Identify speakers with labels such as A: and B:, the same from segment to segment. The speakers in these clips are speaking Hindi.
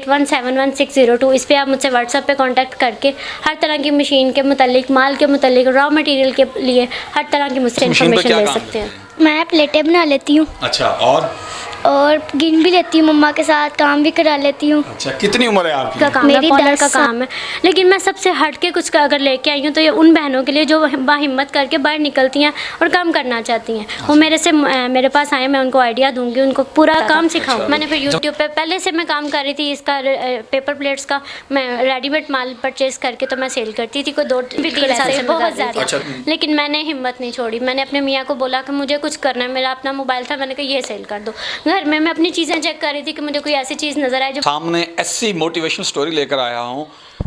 A: 98171602। इस पर आप मुझसे व्हाट्सएप पे कांटेक्ट करके हर तरह की मशीन के मुतालिक, माल के मुतालिक, रॉ मटेरियल के लिए हर तरह की मुझसे इन्फॉर्मेशन ले सकते हैं।
B: मैं प्लेटें बना लेती हूँ।
C: अच्छा,
B: और गिन भी लेती हूँ, मम्मा के साथ काम भी करा लेती हूँ।
C: अच्छा, कितनी उम्र है आपकी?
A: का काम
B: मेरी
A: है, पार्लर
B: 10
A: का काम है। लेकिन मैं सबसे हट के कुछ अगर लेके आई हूँ तो ये उन बहनों के लिए जो बाहिम्मत करके बाहर निकलती हैं और काम करना चाहती हैं। वो मेरे पास आए, मैं उनको आइडिया दूंगी, उनको पूरा काम सिखाऊँ। मैंने फिर यूट्यूब पे पहले से मैं काम कर रही थी इसका, पेपर प्लेट्स का। मैं रेडीमेड माल परचेज करके तो मैं सेल करती थी, कोई 2-3 साल से बहुत ज़्यादा। लेकिन मैंने हिम्मत नहीं छोड़ी। मैंने अपने मियाँ को बोला कि मुझे कुछ करना है। मेरा अपना मोबाइल था, मैंने कहा ये सेल कर दो। घर में मैं अपनी चीज़ें चेक कर रही थी कि मुझे कोई ऐसी चीज़ नज़र आए जो
C: सामने ऐसी मोटिवेशनल स्टोरी लेकर आया हूँ।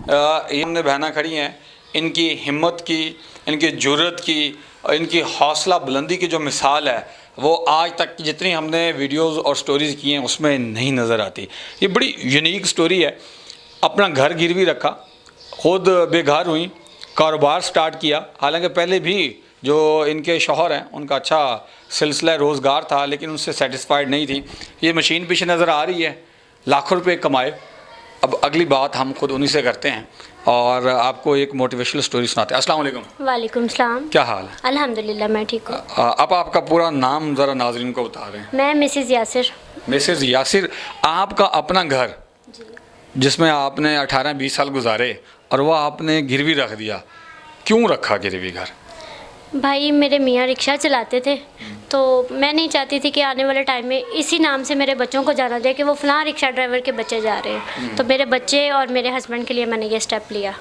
C: ये हमने बहना खड़ी हैं, इनकी हिम्मत की, इनकी जुर्रत की और इनकी हौसला बुलंदी की जो मिसाल है वो आज तक की जितनी हमने वीडियोस और स्टोरीज़ की हैं उसमें नहीं नज़र आती। ये बड़ी यूनिक स्टोरी है। अपना घर गिरवी रखा, खुद बेघर हुई, कारोबार स्टार्ट किया। हालांकि पहले भी जो इनके शौहर हैं उनका अच्छा सिलसिला रोज़गार था, लेकिन उनसे सेटिस्फाइड नहीं थी। ये मशीन पीछे नज़र आ रही है, लाखों रुपए कमाए। अब अगली बात हम खुद उन्हीं से करते हैं और आपको एक मोटिवेशनल स्टोरी सुनाते हैं। अस्सलाम वालेकुम।
A: वालेकुम सलाम।
C: क्या हाल है?
A: अल्हम्दुलिल्लाह, मैं ठीक हूँ।
C: अब आपका पूरा नाम ज़रा नाज़रीन को बता रहे हैं।
A: मैं मिसेज़ यासिर।
C: मिसेज़ यासिर, आपका अपना घर जिसमें आपने 18-20 साल गुजारे और वह आपने गिरवी रख दिया, क्यों रखा गिरवी घर?
A: भाई मेरे मियाँ रिक्शा चलाते थे, तो मैं नहीं चाहती थी कि आने वाले टाइम में इसी नाम से मेरे बच्चों को जाना दे कि वो फ़लाँ रिक्शा ड्राइवर के बच्चे जा रहे हैं। तो मेरे बच्चे और मेरे हस्बैंड के लिए मैंने ये स्टेप लिया।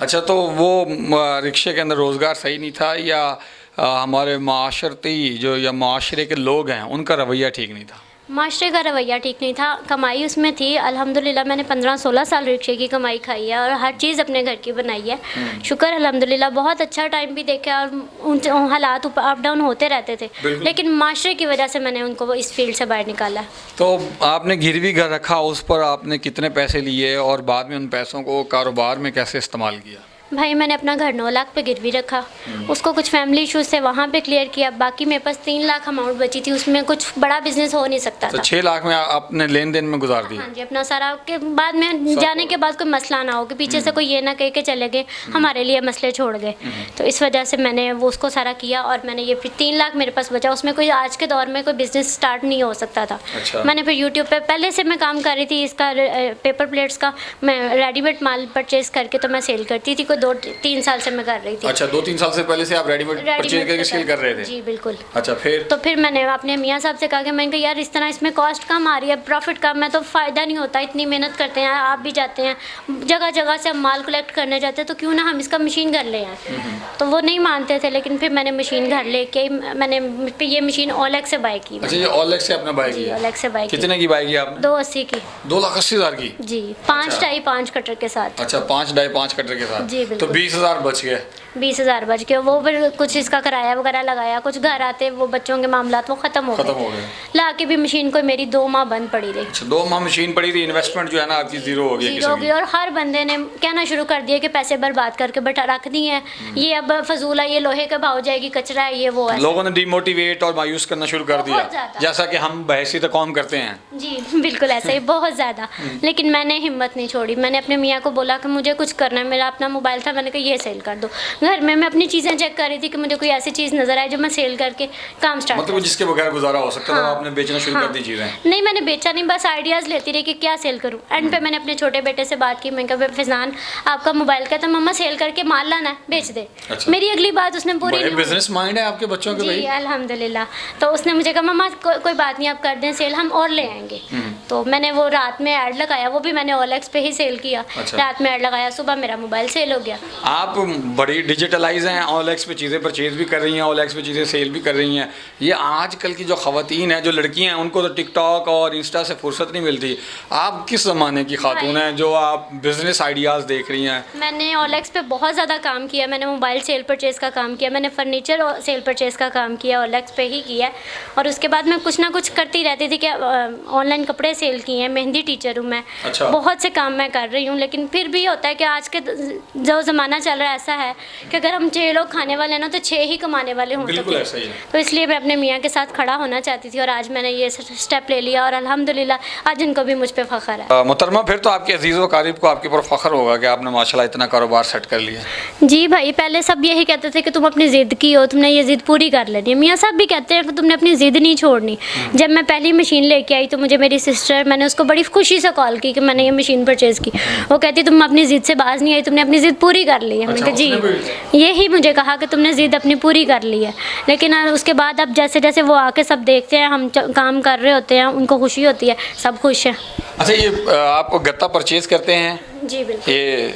C: अच्छा, तो वो रिक्शे के अंदर रोज़गार सही नहीं था या हमारे माशरती जो या माशरे के लोग हैं उनका रवैया ठीक नहीं था?
A: माशरे का रवैया ठीक नहीं था। कमाई उसमें थी अल्हम्दुलिल्लाह। मैंने 15-16 साल रिक्शे की कमाई खाई है और हर चीज़ अपने घर की बनाई है। शुक्र अल्हम्दुलिल्लाह, बहुत अच्छा टाइम भी देखा और उन हालात अप डाउन होते रहते थे, लेकिन माशरे की वजह से मैंने उनको इस फील्ड से बाहर निकाला।
C: तो आपने गिरवी घर रखा, उस पर आपने कितने पैसे लिए और बाद में उन पैसों को कारोबार में कैसे इस्तेमाल किया?
A: भाई मैंने अपना घर 9 लाख पे गिरवी रखा, उसको कुछ फैमिली इश्यूज थे वहाँ पे क्लियर किया। बाकी मेरे पास 3 लाख अमाउंट बची थी, उसमें कुछ बड़ा बिजनेस हो नहीं सकता
C: तो
A: था।
C: 6 लाख में आपने लेन देन में गुजार दिया?
A: हाँ जी, अपना सारा के बाद में जाने के बाद कोई मसला ना हो कि पीछे से कोई ये ना कह के चले गए हमारे लिए मसले छोड़ गए। तो इस वजह से मैंने वो उसको सारा किया और मैंने ये फिर 3 लाख मेरे पास बचा। उसमें कोई आज के दौर में कोई बिजनेस स्टार्ट नहीं हो सकता था।
C: अच्छा।
A: मैंने फिर यूट्यूब पे पहले से मैं काम कर रही थी इसका, पेपर प्लेट्स का। मैं रेडीमेड माल परचेज करके तो मैं सेल करती थी, कोई 2-3 साल से मैं कर रही थी।
C: अच्छा, 2-3 साल से पहले से आप रेडीमेड परचेज करके सेल कर रहे थे?
A: जी बिल्कुल।
C: अच्छा,
A: फिर मैंने अपने मियाँ साहब से कहा कि मैंने कहा यार इस तरह इसमें कॉस्ट कम आ रही है, प्रॉफिट कम है, तो फ़ायदा नहीं होता। इतनी मेहनत करते हैं, आप भी जाते हैं जगह जगह से, हम माल कलेक्ट करने जाते हैं, तो क्यों ना हम इसका मशीन घर ले आए। तो वो नहीं मानते थे, लेकिन फिर मैंने मशीन घर लेके मैंने ये मशीन ओलेक्स से बाय की।
C: अच्छा, ये ओलेक्स से आपने बाय की?
A: ओलेक्स से बाय की।
C: कितने की बाय की आपने?
A: 280 की।
C: 2,80,000 की?
A: जी, 5 टाई 5 कटर के साथ।
C: अच्छा, 5 डाई 5 कटर के साथ।
A: जी बिल्कुल।
C: तो 20,000 बच गए।
A: 20,000 बच गए। वो फिर कुछ इसका किराया वगैरह लगाया, कुछ घर आते वो बच्चों के मामलात वो ख़त्म हो गए। ला के भी मशीन को मेरी 2 माह बंद पड़ी रही।
C: अच्छा, 2 माह मशीन पड़ी रही, इन्वेस्टमेंट जो है ना आपकी ज़ीरो हो गई।
A: और हर बंदे ने कहना शुरू कर दिया कि पैसे बर्बाद करके बेटा रख दिए हैं, ये अब फजूल है, ये लोहे का भाव जाएगी, कचरा है, ये वो है।
C: लोगों ने डिमोटिवेट और मायूस करना शुरू कर दिया, जैसा कि हम बहसीत कौम करते हैं।
A: जी बिल्कुल ऐसा ही, बहुत ज़्यादा। लेकिन मैंने हिम्मत नहीं छोड़ी। मैंने अपने मियाँ को बोला कि मुझे कुछ करना है। मेरा अपना मोबाइल था, मैंने कहा ये सेल कर दो। घर में मैं अपनी चीज़ें चेक कर रही थी कि मुझे कोई ऐसी चीज़ नज़र आए जो मैं सेल करके काम स्टार्ट,
C: मतलब जिसके बगैर गुजारा हो सकता था। आपने बेचना शुरू कर दी चीज़ें?
A: नहीं, मैंने बेचा नहीं, बस आइडियाज़ लेती रही कि क्या सेल करूँ। एंड पे मैंने अपने छोटे बेटे से बात की। मैं कहा फैज़ान आपका मोबाइल का, तो मम्मा सेल करके माल लाना है, बेच दे।
C: अच्छा।
A: मेरी अगली बात उसने पूरी
C: बिजनेस माइंड है आपके बच्चों के?
A: जी अल्हम्दुलिल्लाह। तो उसने मुझे कहा मम्मा कोई बात नहीं, आप कर दें सेल, हम और ले आएंगे। तो मैंने वो रात में ऐड लगाया, वो भी मैंने ओलेक्स पे ही सेल किया।
C: अच्छा।
A: रात में ऐड लगाया, सुबह मेरा मोबाइल सेल हो गया।
C: आप बड़ी डिजिटलाइज हैं, ओलेक्स पे चीज़ें परचेज भी कर रही हैं, ओलेक्स पे चीज़ें सेल भी कर रही हैं। ये आजकल की जो ख़वातीन हैं, जो लड़कियां हैं, उनको तो टिकटॉक और इंस्टा से फुर्सत नहीं मिलती। आप किस ज़माने की खातून हैं जो आप बिज़नेस आइडियाज़ देख रही हैं?
A: मैंने ओलेक्स पे बहुत ज़्यादा काम किया। मैंने मोबाइल सेल परचेज़ का काम किया, मैंने फर्नीचर और सेल परचेज़ का काम किया, ओलेक्स पे ही किया। और उसके बाद मैं कुछ ना कुछ करती रहती थी कि ऑनलाइन कपड़े सेल किए हैं, मेहंदी टीचर हूँ मैं।
C: अच्छा।
A: बहुत से काम मैं कर रही हूँ, लेकिन फिर भी होता है कि आज के जो ज़माना चल रहा है ऐसा है कि अगर हम 6 लोग खाने वाले हैं ना तो 6 ही कमाने वाले हों।
C: बिल्कुल ऐसा ही है।
A: तो इसलिए मैं अपने मियाँ के साथ खड़ा होना चाहती थी और आज मैंने ये स्टेप ले लिया और अल्हम्दुलिल्लाह आज उनको भी मुझ पर फ़ख्र है।
C: मोहतरमा, फिर तो आपके अजीज़ व क़रीब को आपके ऊपर फ़ख्र होगा कि आपने माशाल्लाह इतना कारोबार सेट कर लिया।
A: जी भाई, पहले सब यही कहते थे कि तुम अपनी ज़िद की हो, तुमने ये ज़िद पूरी कर लेनी है। मियाँ साहब भी कहते हैं कि तुमने अपनी ज़िद नहीं छोड़नी। जब मैं पहली मशीन लेके आई तो मुझे मेरी सिस्टर, मैंने उसको बड़ी खुशी से कॉल की कि मैंने ये मशीन परचेज़ की। वो कहती तुम अपनी ज़िद से बाज नहीं आई, तुमने अपनी ज़िद पूरी कर ली है। मैंने कहा जी, यही मुझे कहा कि तुमने ज़िद अपनी पूरी कर ली है। लेकिन उसके बाद अब जैसे जैसे वो आके सब देखते हैं हम काम कर रहे होते हैं, उनको खुशी होती है, सब खुश हैं।
C: अच्छा, ये आप गत्ता परचेज़ करते हैं?
A: जी बिल्कुल।
C: ये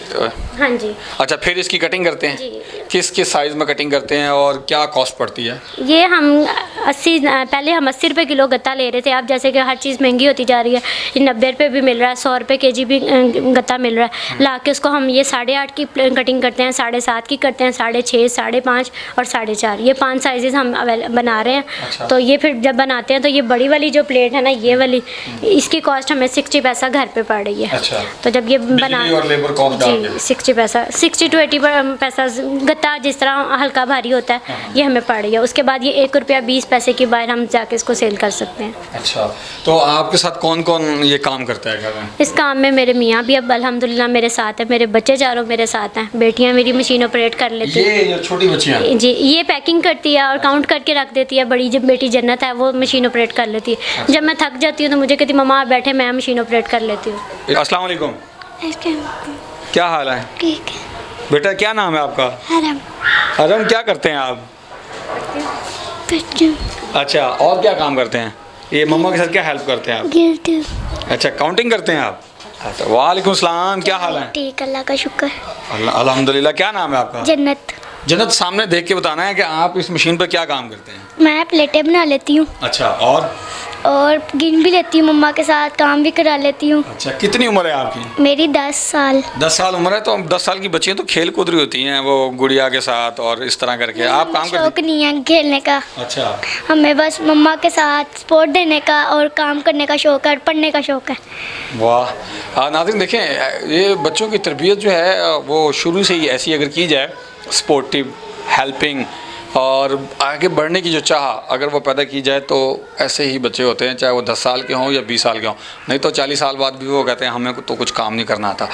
A: हाँ जी।
C: अच्छा, फिर इसकी कटिंग करते हैं?
A: जी।
C: किस किस साइज़ में कटिंग करते हैं और क्या कॉस्ट पड़ती है?
A: ये हम 80 रुपये किलो गत्ता ले रहे थे। अब जैसे कि हर चीज़ महंगी होती जा रही है, ये 90 रुपये भी मिल रहा है, 100 रुपये केजी भी गत्ता मिल रहा है। ला के उसको हम ये 8.5 की कटिंग करते हैं, 7.5 की करते हैं, 6.5, 5.5 और 4.5, ये 5 साइज़ हम बना रहे हैं।
C: अच्छा।
A: तो ये फिर जब बनाते हैं तो ये बड़ी वाली जो प्लेट है ना, ये वाली, इसकी कॉस्ट हमें 60 पैसा घर पे पड़ रही है।
C: अच्छा।
A: तो जब ये बना
C: और लेबर कॉस्ट डाल
A: जी
C: के
A: 60 पैसा, 60 to 80 पैसा गत्ता जिस तरह हल्का भारी होता है ये हमें पड़ रही है। उसके बाद ये 1 रुपया 20 पैसे की बाहर हम जाके इसको सेल कर सकते हैं।
C: अच्छा, तो आपके साथ कौन कौन ये काम करता है घर में?
A: इस काम में मेरे मियाँ भी अब अल्हम्दुलिल्लाह मेरे साथ है, मेरे बच्चे चारों मेरे साथ हैं, बेटियाँ मेरी मशीन ऑपरेट कर लेती हैं।
C: ये जो छोटी बच्चियाँ?
A: जी, ये पैकिंग करती है और काउंट करके रख देती है। बड़ी जब बेटी जन्नत है वो मशीन ऑपरेट कर लेती है। जब मैं थक जाती हूँ तो मुझे कहती मम्मा आप बैठे, मैं मशीन ऑपरेट कर लेती हूँ।
C: अस्सलाम वालेकुम, क्या हाल है?
B: ठीक है।
C: बेटा क्या नाम है आपका?
B: हरम।
C: हरम, क्या करते हैं आप? अच्छा, और क्या काम करते हैं? ये मम्मा के साथ क्या हेल्प करते हैं आप? अच्छा, काउंटिंग करते हैं आप? अच्छा, वालेकुम सलाम, क्या हाल है?
B: ठीक, अल्लाह का शुक्र।
C: अल्हम्दुलिल्लाह। क्या नाम है आपका?
B: जन्नत।
C: जन्नत, सामने देख के बताना है कि आप इस मशीन पर क्या काम करते हैं।
B: मैं प्लेटें बना लेती हूँ
C: अच्छा,
B: और गिन भी लेती हूँ, मम्मा के साथ काम भी करा लेती हूँ।
C: अच्छा, कितनी उम्र है आपकी?
B: मेरी 10 साल।
C: 10 साल उम्र है। तो 10 साल की बच्चियाँ तो खेल कूद रही होती हैं वो गुड़िया के साथ और इस तरह करके, आप काम
B: शौक
C: करती?
B: नहीं है खेलने का,
C: अच्छा।
B: हमें बस मम्मा के साथ सपोर्ट देने का और काम करने का शौक है, पढ़ने का शौक है।
C: वाह। नाज़रीन देखें, ये बच्चों की तरबियत जो है वो शुरू से ही ऐसी अगर की जाए, स्पोर्टिव, हेल्पिंग और आगे बढ़ने की जो चाह अगर वो पैदा की जाए तो ऐसे ही बच्चे होते हैं, चाहे वो 10 साल के हों या 20 साल के हों। नहीं तो 40 साल बाद भी वो कहते हैं हमें तो कुछ काम नहीं करना आता।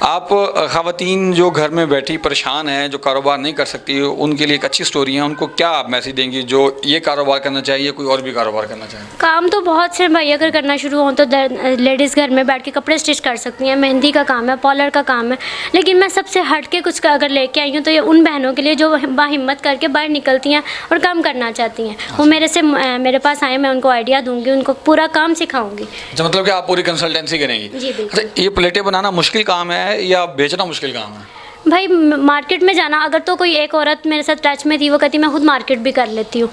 C: आप ख़वातीन जो घर में बैठी परेशान हैं, जो कारोबार नहीं कर सकती, उनके लिए एक अच्छी स्टोरी है, उनको क्या आप मैसेज देंगी जो ये कारोबार करना चाहिए, कोई और भी कारोबार करना चाहिए?
A: काम तो बहुत से भाई, अगर करना शुरू हो तो लेडीज़ घर में बैठ के कपड़े स्टिच कर सकती हैं, मेहंदी का काम है, पॉलर का काम है। लेकिन मैं सबसे हट के कुछ अगर लेके आई हूँ तो ये उन बहनों के लिए जो बाहिम्मत करके बाहर निकलती हैं और काम करना चाहती हैं। वो मेरे पास आए, मैं उनको आइडिया दूंगी, उनको पूरा काम सिखाऊंगी।
C: अच्छा, मतलब कि आप पूरी कंसल्टेंसी करेंगी?
A: जी बिल्कुल।
C: अच्छा, ये प्लेटें बनाना मुश्किल काम है या बेचना मुश्किल काम है?
A: भाई मार्केट में जाना, अगर तो कोई एक औरत मेरे साथ टच में थी, वो कहती मैं खुद मार्केट भी कर लेती हूँ।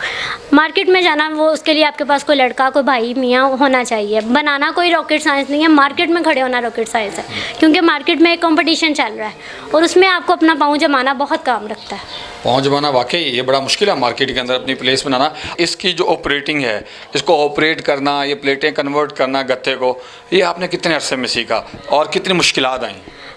A: मार्केट में जाना, वो उसके लिए आपके पास कोई लड़का, कोई भाई मियाँ होना चाहिए। बनाना कोई रॉकेट साइंस नहीं है, मार्केट में खड़े होना रॉकेट साइंस है। क्योंकि मार्केट में एक कंपटीशन चल रहा है और उसमें आपको अपना पाँव जमाना बहुत काम रखता है।
C: पाँव जमाना वाकई ये बड़ा मुश्किल है, मार्केट के अंदर अपनी प्लेस बनाना। इसकी जो ऑपरेटिंग है, इसको ऑपरेट करना, ये प्लेटें कन्वर्ट करना गत्ते को, ये आपने कितने अरसे में सीखा और कितनी मुश्किलात आई?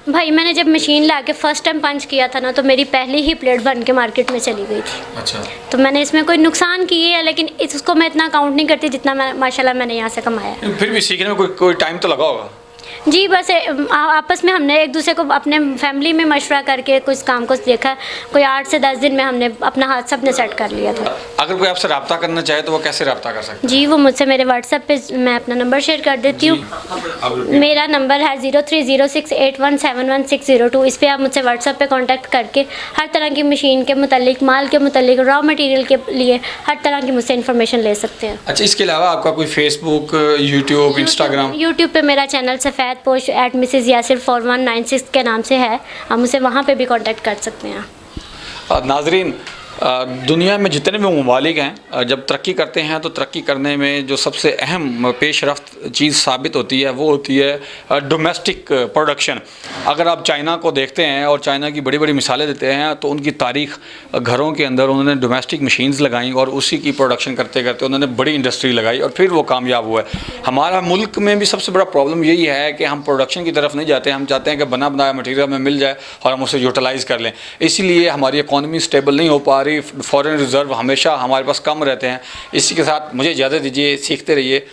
A: भाई मैंने जब मशीन ला के फर्स्ट टाइम पंच किया था ना, तो मेरी पहली ही प्लेट बन के मार्केट में चली गई थी। अच्छा। तो मैंने इसमें कोई नुकसान किए है, लेकिन इसको मैं इतना काउंट नहीं करती जितना माशाल्लाह मैंने यहाँ से कमाया।
C: फिर भी सीखने में कोई टाइम तो लगा होगा?
A: जी, बस आपस में हमने एक दूसरे को अपने फैमिली में मशवरा करके कुछ काम को देखा। कोई 8 से 10 दिन में हमने अपना हाथ सबने सेट कर लिया था।
C: अगर कोई आपसे रब्ता करना चाहे तो वो कैसे रब्ता कर सकता है?
A: जी, वो मुझसे मेरे व्हाट्सएप पे मैं अपना नंबर शेयर कर देती हूँ। मेरा नंबर है 030681711602। इस पर आप मुझसे व्हाट्सएप पे कांटेक्ट करके हर तरह की मशीन के मुतालिक, माल के मुतालिक, रॉ मटेरियल के लिए हर तरह की मुझसे इन्फॉर्मेशन ले सकते हैं।
C: अच्छा, इसके अलावा आपका कोई फेसबुक, यूट्यूब, इंस्टाग्राम?
A: यूट्यूब पे मेरा चैनल सफ़ेद पोश @Mrs Yasir 4196 के नाम से है। हम उसे वहाँ पे भी कांटेक्ट कर सकते हैं।
C: नाजरीन, दुनिया में जितने भी ममालिक हैं जब तरक्की करते हैं तो तरक्की करने में जो सबसे अहम पेशरफ्त चीज़ साबित होती है वो होती है डोमेस्टिक प्रोडक्शन। अगर आप चाइना को देखते हैं और चाइना की बड़ी बड़ी मिसालें देते हैं तो उनकी तारीख घरों के अंदर उन्होंने डोमेस्टिक मशीन्स लगाई और उसी की प्रोडक्शन करते करते उन्होंने बड़ी इंडस्ट्री लगाई और फिर वो कामयाब हुआ है। हमारा मुल्क में भी सबसे बड़ा प्रॉब्लम यही है कि हम प्रोडक्शन की तरफ नहीं जाते, हम चाहते हैं कि बना बनाया मटीरियल हमें मिल जाए और हम उसे यूटिलाइज़ कर लें। इसीलिए हमारी इकॉनमी स्टेबल नहीं हो पा रही, फॉरेन रिज़र्व हमेशा हमारे पास कम रहते हैं। इसी के साथ मुझे इजाज़त दीजिए, सीखते रहिए।